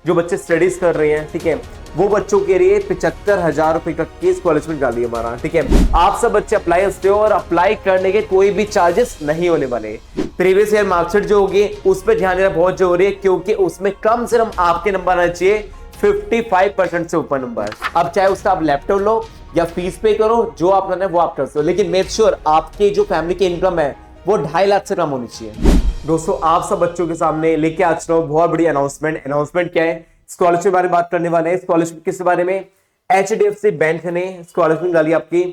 जो बच्चे स्टडीज कर रहे हैं, ठीक है, वो बच्चों के लिए 75,000 रुपए तक की स्कॉलरशिप निकाली है हमारा, ठीक है। आप सब बच्चे अप्लाई करते हो और अप्लाई करने के कोई भी चार्जेस नहीं होने वाले। प्रीवियस ईयर मार्कशीट जो होगी उस पर ध्यान देना बहुत जरूरी है, क्योंकि उसमें कम से कम आपके नंबर आना चाहिए 55% से ऊपर नंबर। अब चाहे उसका आप लैपटॉप लो या फीस पे करो, जो आप करना है वो आप कर सकते हो, लेकिन मेक श्योर आपकी जो फैमिली की इनकम है वो 2.5 लाख से कम होनी चाहिए। दोस्तों, आप सब बच्चों के सामने लेके आ चुका हूं बहुत बड़ी अनाउंसमेंट क्या है, स्कॉलरशिप के बारे में बात करने वाले हैं। स्कॉलरशिप किस बारे में? HDFC बैंक ने स्कॉलरशिप निकाली आपकी,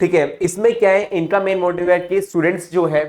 ठीक है। इसमें क्या है, इनका मेन मोटिव है कि स्टूडेंट्स जो है,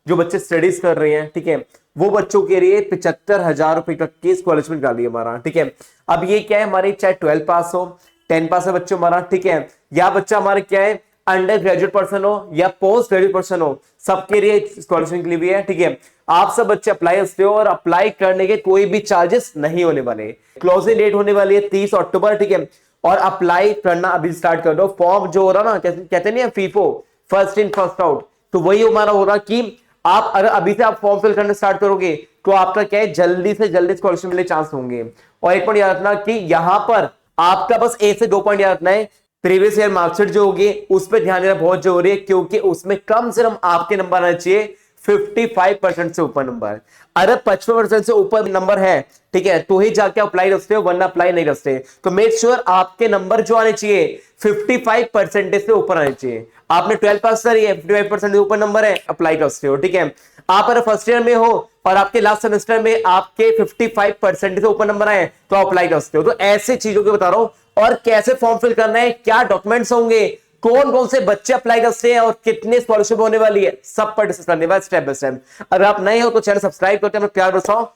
जो बच्चे स्टडीज कर रहे हैं, ठीक है, वो बच्चों के लिए 75,000 रुपए तक की स्कॉलरशिप निकाली है हमारा, ठीक है। अब ये क्या है, हमारे चाहे 12 पास हो, 10 पास है बच्चों हमारा, ठीक है, या बच्चा हमारे क्या है अंडर ग्रेजुएट पर्सन हो या पोस्ट ग्रेजुएट पर्सन हो, सबके लिए स्कॉलरशिप निकली हुई है, ठीक है। आप सब बच्चे अप्लाई करते हो और अप्लाई करने के कोई भी चार्जेस नहीं होने वाले। क्लोजिंग डेट होने वाली है 30 अक्टूबर, ठीक है, और अप्लाई करना अभी स्टार्ट कर दो। फॉर्म जो हो रहा ना, कहते नहीं FIFO, first in first out, तो वही हमारा हो रहा कि आप अगर अभी से आप फॉर्म फिल करना स्टार्ट करोगे तो आपका क्या है, जल्दी से जल्दी स्कॉलरशिप मिलने चांस होंगे। और एक पॉइंट याद रखना कि यहां पर आपका बस 1 से 2 पॉइंट याद रखना है, प्रीवियस ईयर मार्कशीट जो होगी उस पर ध्यान देना बहुत जरूरी है, क्योंकि उसमें कम से कम आपके नंबर आना चाहिए 55% से ऊपर नंबर। अगर 55% से ऊपर नंबर है, ठीक है, तो ही जाके अप्लाई रखते हो, वरना अप्लाई नहीं रखते। तो मेक श्योर आपके नंबर जो आने चाहिए 55% से ऊपर आने चाहिए। आपने 12 पास करी है, 55% से ऊपर नंबर है, अप्लाई कर सकते हो, ठीक है। आप अगर फर्स्ट ईयर में हो और आपके लास्ट सेमेस्टर में आपके 55% से ऊपर नंबर आए तो अप्लाई कर सकते हो। तो ऐसे चीजों के बता रहा हूं, और कैसे फॉर्म फिल करना है, क्या डॉक्यूमेंट्स होंगे, कौन कौन से बच्चे अप्लाई कर सकते हैं और कितनी स्कॉलरशिप होने वाली है, सब पर डिस्कस करने वाला स्टेप बाय स्टेप। अगर आप नए हो तो चैनल सब्सक्राइब करते हैं, प्यार बरसाओ।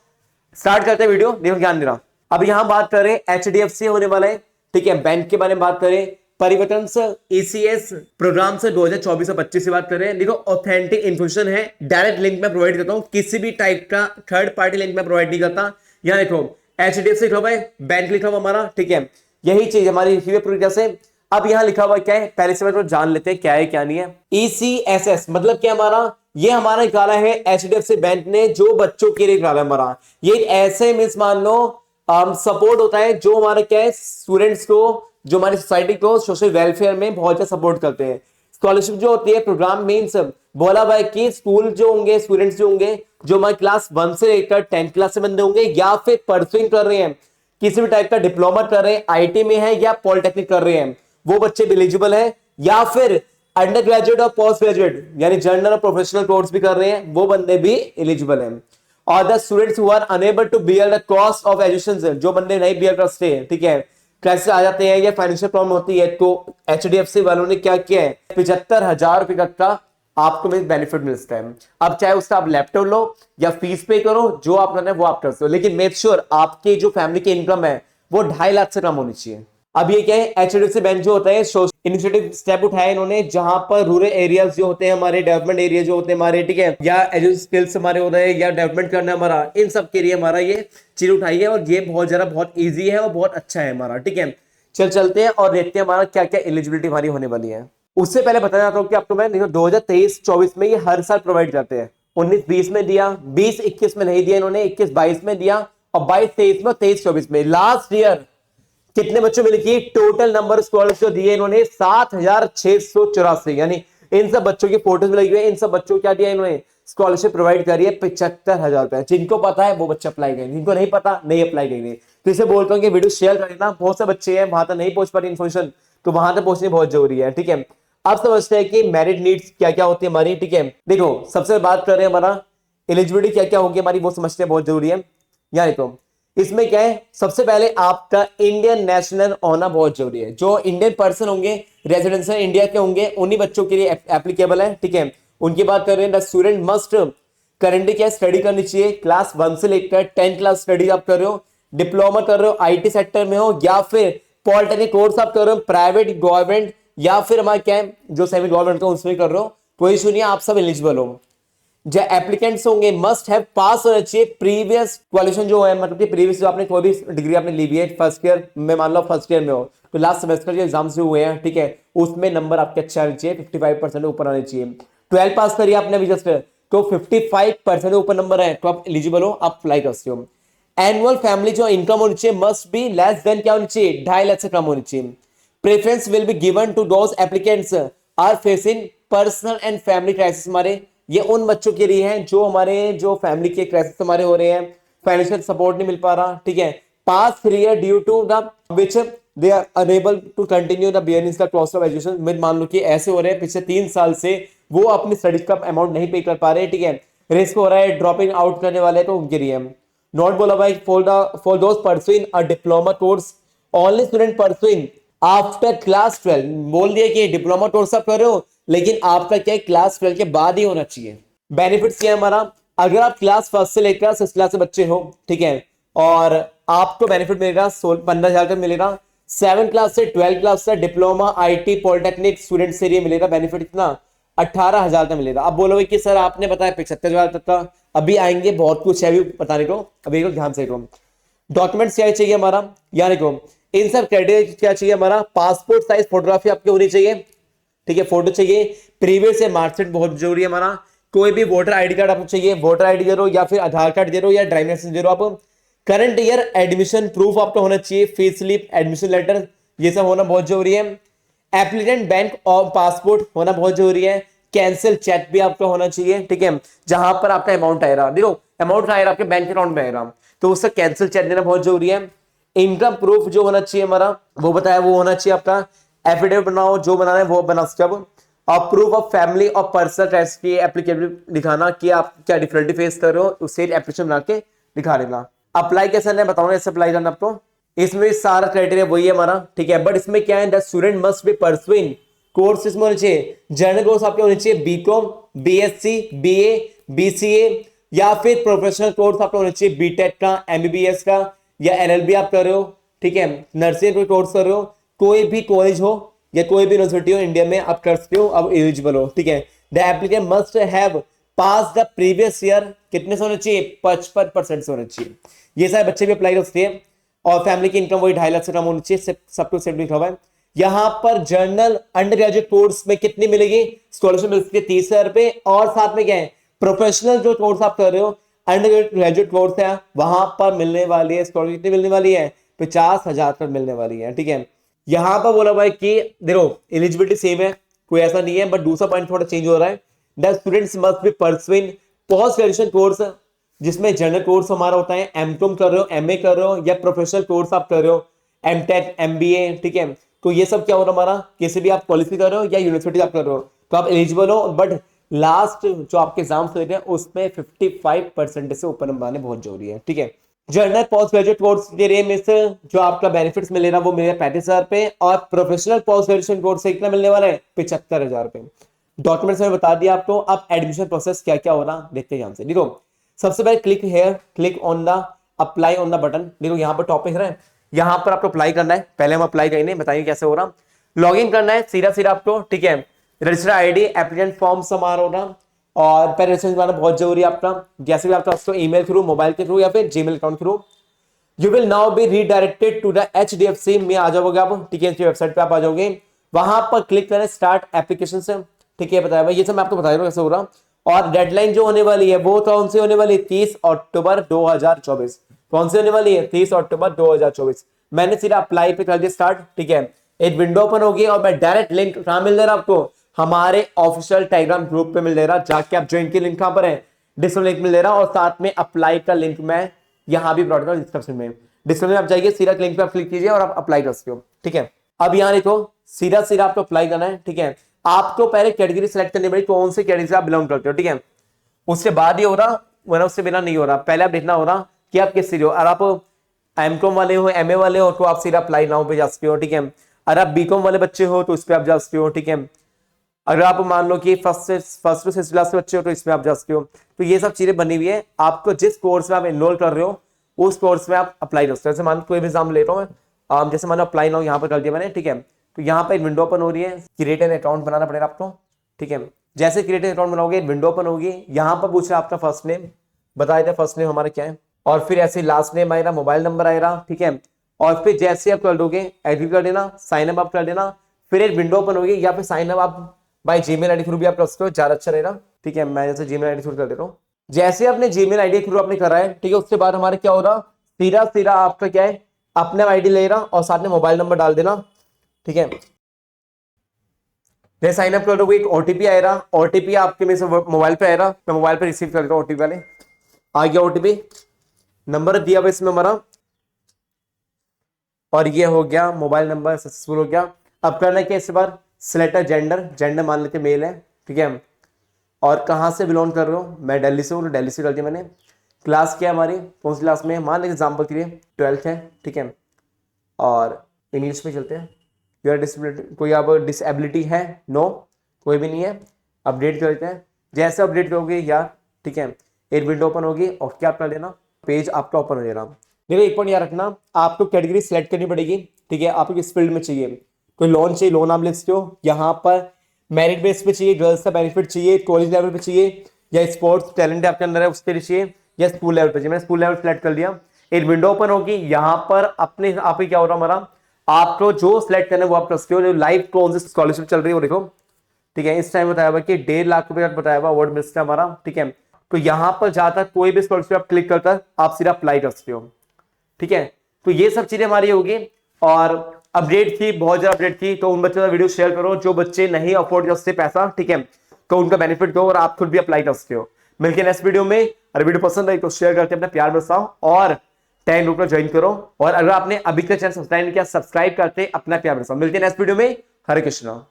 स्टार्ट करते हैं वीडियो, देखो ज्ञान दे रहा। अब यहां बात करें HDFC होने वाला है, ठीक है, बैंक के बारे में बात करें, परिवर्तन से ECS प्रोग्राम से 2024 और 25 से बात करें। देखो ऑथेंटिक इन्फॉर्मेशन है, डायरेक्ट लिंक में प्रोवाइड करता हूं, किसी भी टाइप का थर्ड पार्टी लिंक में प्रोवाइड नहीं करता। यहां देखो HDFC लिखा हुआ है, बैंक लिखा हुआ हमारा, ठीक है, यही चीज हमारी लिखी हुई पूरी तरह से। अब यहां लिखा हुआ क्या है, पहले से तो जान लेते हैं क्या है क्या नहीं है। ECSS मतलब क्या हमारा, ये हमारा निकाला है HDFC बैंक ने, जो बच्चों के लिए निकाला हमारा। ये ऐसे मींस मान लो सपोर्ट होता है, जो हमारे क्या है स्टूडेंट्स को, जो हमारी सोसाइटी को सोशल वेलफेयर में बहुत ज्यादा सपोर्ट करते हैं। स्कॉलरशिप जो होती है प्रोग्राम मींस बोला हुआ है कि स्कूल जो होंगे, स्टूडेंट्स जो होंगे, जो हमारे क्लास 1 से लेकर 10 क्लास से बंदे होंगे, या फिर परसुइंग कर रहे हैं, किसी भी टाइप का डिप्लोमा कर रहे हैं, IT में है या पॉलिटेक्निक कर रहे हैं, वो बच्चे भी एलिजिबल है। या फिर अंडर ग्रेजुएट और पोस्ट ग्रेजुएट यानी जनरल और प्रोफेशनल कोर्स भी कर रहे हैं, वो बंदे भी एलिजिबल हैं। और the students who are unable to bear the cost of education, जो बंदे नहीं बियर कर सकते, ठीक है, क्राइसिस आ जाते हैं या फाइनेंशियल प्रॉब्लम होती है, तो HDFC वालों ने क्या किया है, 75,000 रुपए तक का आपको बेनिफिट मिल सकता है। अब चाहे उसका आप लैपटॉप लो या फीस पे करो, जो आप करना है वो आप कर सकते हो, लेकिन मेक श्योर आपकी जो फैमिली की इनकम है वो 2.5 लाख से कम होनी चाहिए। अब ये क्या है, HDFC बैंक जो होता है इनिशिएटिव स्टेप उठाए इन्होंने, जहां पर रूरल एरियाज जो होते हैं हमारे, डेवलपमेंट एरिया जो होते हैं हमारे, ठीक है, या एजुकेशन स्किल्स हमारे हो रहे हैं या डेवलपमेंट करना हमारा, इन सब के लिए हमारा ये चीज उठाई है। और ये बहुत ईजी है और बहुत अच्छा है हमारा, ठीक है। चलते हैं और देखते हैं हमारा क्या क्या एलिजिबिलिटी हमारी होने वाली है। उससे पहले बताना चाहता हूँ कि आपको मैं 2023-24 में ये हर साल प्रोवाइड करते हैं। 19-20 में दिया, 20-21 में नहीं दिया इन्होंने, 21-22 में दिया, और 22-23 में, 23-24 में। लास्ट ईयर कितने बच्चों में लिखिए टोटल नंबर स्कॉलरशिप दिए इन्होंने 7,684, यानी इन सब बच्चों की फोटोज लगी हुई है। इन सब बच्चों को क्या दिया इन्होंने, स्कॉलरशिप प्रोवाइड करी है 75,000 रुपए। जिनको पता है वो बच्चे अप्लाई करेंगे, जिनको नहीं पता नहीं अप्लाई करेंगे। तो इसे बोलता हूँ कि वीडियो शेयर कर देना, बहुत से बच्चे हैं वहां तक नहीं पहुंच पाती इन्फॉर्मेशन, तो वहां तक पहुंचनी बहुत जरूरी है, ठीक है। अब समझते हैं कि मैरिट नीड्स क्या क्या होती है हमारी, ठीक है। देखो सबसे बात कर रहे हैं हमारा एलिजिबिलिटी क्या क्या होगी हमारी, वो समझते हैं बहुत जरूरी है। यहाँ देखो इसमें क्या है, सबसे पहले आपका इंडियन नेशनल होना बहुत जरूरी है। जो इंडियन पर्सन होंगे, रेजिडेंशियल इंडिया के होंगे, उन्हीं बच्चों के लिए एप्लीकेबल है, ठीक है। उनकी बात कर रहे हैं, द स्टूडेंट मस्ट करेंटली क्या स्टडी करनी चाहिए, क्लास 1 से लेकर 10 क्लास स्टडी आप कर रहे हो, डिप्लोमा कर रहे हो, IT सेक्टर में हो, या फिर पॉलिटेक्निक कोर्स आप कर रहे हो, प्राइवेट गवर्नमेंट या फिर हमारा क्या है जो सेमी गवर्नमेंट का उसमें कर रहे हो, कोई इशू नहीं है, आप सब एलिजिबल हो। जो एप्लीकेंट्स होंगे मस्ट हैव पास होना चाहिए प्रीवियस क्वालिफिकेशन जो है, मतलब कि प्रीवियस जो आपने कोई भी डिग्री आपने ली हुई है, फर्स्ट ईयर में मान लो फर्स्ट ईयर में हो, तो लास्ट सेमेस्टर जो एग्जाम्स जो हुए हैं, ठीक है, उसमें नंबर आपके अच्छे आने चाहिए, 55% ऊपर आने चाहिए। 12 पास करिए आपने अभी जस्ट, तो 55% ऊपर नंबर है तो आप एलिजिबल हो, आप अप्लाई कर सकते हो। एनुअल फैमिली जो इनकम होनी चाहिए मस्ट बी लेस देन क्या होनी चाहिए, 2.5 लाख से कम होनी चाहिए। Preference will be given to those applicants are facing personal and family crisis. हमारे ये उन बच्चों के लिए हैं जो हमारे जो फैमिली के क्राइसिस हमारे हो रहे हैं, फाइनेंशियल सपोर्ट नहीं मिल पा रहा, ठीक है, पास 3 year due to the which they are unable to continue the bearing the cost of education. मान लो कि ऐसे हो रहे हैं पिछले 3 साल से वो अपनी स्टडीज का अमाउंट नहीं पे कर पा रहे, ठीक है, रिस्क हो रहा है, ड्रॉपिंग आउट करने वाले तो उनके लिए नॉट बोला भाई for those pursuing a diploma course only student pursuing after class 12। बोल दिया कि डिप्लोमा कोर्स आप कर रहे हो लेकिन आपका क्या है क्लास 12 के बाद ही होना चाहिए। बेनिफिट्स क्या है हमारा, अगर आप क्लास 1 से लेकर 6 क्लास से बच्चे हो, ठीक है, और आपको बेनिफिट मिलेगा 15,000 का मिलेगा। 7 क्लास से 12 क्लास से डिप्लोमा आईटी पॉलिटेक्निक स्टूडेंट से लिए मिलेगा बेनिफिट इतना 18,000 का मिलेगा। अब बोलोगे कि सर आपने बताया 75,000 तक का, अभी आएंगे बहुत कुछ है अभी बताने को, अभी को ध्यान से देखो। डॉक्यूमेंट्स क्या चाहिए हमारा, यानी को इन सब क्राइटेरिया क्या चाहिए हमारा, पासपोर्ट साइज फोटोग्राफी आपकी होनी चाहिए, ठीक है, फोटो चाहिए, प्रीवियस से मार्कशीट बहुत जरूरी है हमारा, कोई भी वोटर आईडी कार्ड आपको चाहिए, वोटर आईडी दे रहो या फिर आधार कार्ड दे रहो या ड्राइविंग लाइसेंस दे रहो आप, करंट ईयर एडमिशन प्रूफ आपका होना चाहिए, फीस स्लिप, एडमिशन लेटर, ये सब होना बहुत जरूरी है। एप्लीकेंट बैंक और पासपोर्ट होना बहुत जरूरी है। कैंसिल चेक भी आपका होना चाहिए, ठीक है, जहां पर आपका अमाउंट आएगा, देखो अमाउंट आएगा आपके बैंक अकाउंट में आएगा तो उसका कैंसिल चेक देना बहुत जरूरी है। इनकम प्रूफ जो होना चाहिए हमारा वो बताया वो होना चाहिए आपका, एफिडेविट बनाओ जो बनाना है वो बना सकते हो। और प्रूफ ऑफ फैमिली और पर्सनल टेस्ट की एप्लीकेबिलिटी दिखाना कि आप क्या डिफिकल्टी फेस कर रहे हो, उससे एप्लीकेशन बना के दिखा देना। अप्लाई कैसे करना है बताऊंगा, ऐसे अप्लाई करना आपको, इसमें सारा क्राइटेरिया वही है हमारा, ठीक है, बट इसमें क्या है, the student must be pursuing course इसमें होने चाहिए, जर्नल कोर्स आपके होने चाहिए बीकॉम, बीएससी, बीए, बीसीए या फिर प्रोफेशनल कोर्स आपका होना चाहिए बीटेक का, एमबीबीएस का या एलएलबी आप कर रहे हो, ठीक है, नर्सिंग कोर्स कर रहे हो, कोई भी कॉलेज हो या कोई भी यूनिवर्सिटी हो इंडिया में आप कर सकते हो, अब एलिजिबल हो, ठीक है। The applicant must have pass the previous year, कितने से होना चाहिए, 55% से होना चाहिए। ये सारे बच्चे भी अप्लाई कर सकते हैं और फैमिली की इनकम वही 2.5 लाख से कम होनी चाहिए, सब कुछ सेट लिखा हुआ है। यहां पर जर्नल अंडर ग्रेजुएट कोर्स में कितनी मिलेगी, स्कॉलरशिप मिल सकती है 30,000 रुपए, और साथ में क्या है प्रोफेशनल जो कोर्स आप कर रहे हो अंडर ग्रेजुएट कोर्स है वहां पर मिलने वाली है स्कॉलरशिप, कितनी मिलने वाली है 50,000 पर मिलने वाली है, ठीक है। यहां पर बोला भाई कि देखो एलिजिबिलिटी सेम है, कोई ऐसा नहीं है, बट दूसरा पॉइंट थोड़ा चेंज हो रहा है, the students must be pursuing post graduation course, जिसमें जनरल कोर्स हमारा होता है, एमकॉम कर रहे हो, एमए कर रहे हो या प्रोफेशनल कोर्स आप कर रहे हो, एमटेक, एमबीए, ठीक है, तो ये सब क्या हो रहा है हमारा, किसी भी आप कॉलेज कर रहे हो या यूनिवर्सिटी आप कर रहे हो तो आप एलिजिबल हो, बट लास्ट जो आपके एग्जाम्स होते हैं उसमें 55% से ऊपर नंबर आने बहुत जरूरी है, ठीक है। जर्नल पोस्ट ग्रेजुएट कोर्स के लिए में से जो आपका बेनिफिट्स मिलेगा वो मिलेगा 35,000 रुपए, और प्रोफेशनल पोस्ट ग्रेजुएशन कोर्स से कितना मिलने वाला है 75,000 रुपए। डॉक्यूमेंट्स में बता दिया आपको, अब एडमिशन प्रोसेस क्या क्या हो रहा देखते हैं। से देखो सबसे पहले click here, click on the apply on the button, देखो यहाँ पर टॉपिक है, यहाँ पर आपको अप्लाई करना है, पहले हम अप्लाई करेंगे बताइए कैसे हो रहा, लॉग इन करना है सीधा सीधा आपको, ठीक है, रजिस्टर आईडी, एप्लीकेंट फॉर्म हमारा होना, और पहले रजिस्ट्रेशन करना बहुत जरूरी है आपका, जैसे भी आपका उसको ईमेल थ्रू, मोबाइल के थ्रू या फिर Gmail account through. You will now be redirected to the HDFC में आ जाओगे आप, ठीक है, इसकी वेबसाइट पे आप आ जाओगे, वहां पर क्लिक करें स्टार्ट एप्लीकेशन से, ठीक है, बताया भाई ये सब मैं आपको बता रहा हूँ कैसे हो रहा। और डेडलाइन जो होने वाली है वो कौन सी होने वाली है, 30 अक्टूबर 2024, कौन सी होने वाली है 30 अक्टूबर 2024। मैंने सीधा अप्लाई पे कर दिया स्टार्ट, ठीक है, एक विंडो ओपन होगी और मैं डायरेक्ट लिंक कहां मिल रहा है आपको, हमारे ऑफिशियल टेलीग्राम ग्रुप पे मिल रहा है, जाके आप ज्वाइन की लिंक कहां पर है, डिस्क्रिप्शन लिंक मिल रहा है, और साथ में अप्लाई का लिंक मैं यहां भी प्रोवाइड कर डिस्क्रिप्शन में, डिस्क्रिप्शन में आप जाइए सीधा लिंक पे आप क्लिक कीजिए और आप अप्लाई कर सकते हो, ठीक है। अब यहाँ देखो सीधा सीधा आपको अप्लाई करना है, ठीक है, आपको पहले कैटेगरी सेलेक्ट करनी पड़ेगी, कौन सी कैटेगरी से आप बिलोंग करते हो, ठीक है, उसके बाद ही हो रहा, वरना उससे बिना नहीं हो रहा, पहले आप देखना हो रहा कि आप किस से हो, और आप एमकॉम वाले हो, एमए वाले हो तो आप सीधा अप्लाई नाउ पे जा सकते हो, ठीक है, अगर आप बीकॉम वाले बच्चे हो तो इस पे आप जा सकते हो, ठीक है, अगर आप मान लो कि फर्स्ट टू सिक्स क्लास के बच्चे हो तो इसमें आप जा सकते हो। तो ये सब चीजें बनी हुई है, आपको जिस कोर्स में आप एनरोल कर रहे हो उस कोर्स में आप अप्लाई कर सकते हो। जैसे मान कोई भी एग्जाम ले रहा हूँ, जैसे मान अप्लाई नाउ यहाँ पर कर दिया मैंने, ठीक है, तो यहाँ पर एक विंडो ओपन हो रही है, क्रिएट एन अकाउंट बनाना पड़ेगा आपको, ठीक है, जैसे क्रिएट एन अकाउंट बनाओगे विंडो ओपन होगी, यहाँ पर पूछ रहा है आपका फर्स्ट नेम, बता देते फर्स्ट नेम हमारा क्या है, और फिर ऐसे लास्ट नेम आएगा, मोबाइल नंबर आएगा, ठीक है, और फिर जैसे आप कर दोगे एग्री कर देना, साइन अप आप कर देना, फिर एक विंडो ओपन होगी, या फिर साइन अप आप बाय जीमेल आईडी थ्रू भी आप कर सकते हो, ज्यादा अच्छा रहेगा, ठीक है, मैं जैसे जीमेल आईडी थ्रू कर देता हूँ। जैसे अपने जीमेल आईडी थ्रू आपने करा है, ठीक है, उसके बाद हमारे क्या हो रहा, सीधा सीधा आपका क्या है, अपने आईडी ले रहा और साथ में मोबाइल नंबर डाल देना, ठीक है। जैसे साइन अप करोगे एक ओटीपी आएगा, ओटीपी आपके में से मोबाइल पे आएगा, मैं मोबाइल पे रिसीव कर देता हूँ ओटीपी वाले। आ गया ओटीपी, नंबर दिया हुआ इसमें हमारा, और ये हो गया मोबाइल नंबर सक्सेसफुल हो गया। अब करना क्या इसके बाद, सिलेक्ट जेंडर, जेंडर मान लेते मेल है, ठीक है। और कहाँ से बिलोंग कर रहे हो, मैं दिल्ली से हूँ तो दिल्ली से कर दिया मैंने। क्लास क्या है हमारी, कौन सी क्लास में, मान लीजिए एग्जाम्पल के लिए 12th है, ठीक है। और इंग्लिश में चलते हैं, योर डिसेबिलिटी, कोई आप डिसेबिलिटी है, नो, कोई भी नहीं है। अपडेट कर देते हैं, जैसे अपडेट करोगे यार, ठीक है, एक विंडो ओपन होगी और क्या कर लेना, पेज आपका ओपन हो जाएगा। देखो एक पॉइंट याद रखना, आपको कैटेगरी सेलेक्ट करनी पड़ेगी, ठीक है। आपको किस फील्ड में चाहिए, कोई लोन चाहिए, लोन आप ले सकते हो। यहाँ पर मेरिट बेस पे चाहिए, गर्ल्स का बेनिफिट चाहिए, कॉलेज लेवल पे चाहिए, या स्पोर्ट्स टैलेंट आपके अंदर है उसके लिए चाहिए, या स्कूल लेवल पे चाहिए। मैंने स्कूल लेवल सेलेक्ट कर लिया, एक विंडो ओपन होगी। यहाँ पर अपने आप ही क्या हो रहा हमारा, आपको जो सिलेक्ट करना है वो आप कर सकते हो। लाइव कौन सी स्कॉलरशिप चल रही है वो देखो, ठीक है। इस टाइम बताया हुआ कि 1.5 लाख रुपए का बताया हुआ अवार्ड मिलता है हमारा, ठीक है। तो यहाँ पर जाता कोई भी स्कॉलरशिप आप क्लिक करता आप सीधा अप्लाई कर सकते हो, ठीक है। तो ये सब चीजें हमारी होगी। और अपडेट थी, बहुत ज्यादा अपडेट थी, तो उन बच्चों का वीडियो शेयर करो जो बच्चे नहीं अफोर्ड कर सकते पैसा, ठीक है, तो उनका बेनिफिट दो और आप खुद भी अप्लाई कर सकते हो। मिलके नेक्स्ट वीडियो में। अगर वीडियो पसंद आई तो शेयर करके अपना प्यार बरसाओ और 10 ग्रुप में ज्वाइन करो। और अगर आपने अभी तक चैनल सब्सक्राइब नहीं किया, सब्सक्राइब करते अपना प्यार बरसाओ। मिलते हैं नेक्स्ट वीडियो में। हरे कृष्णा।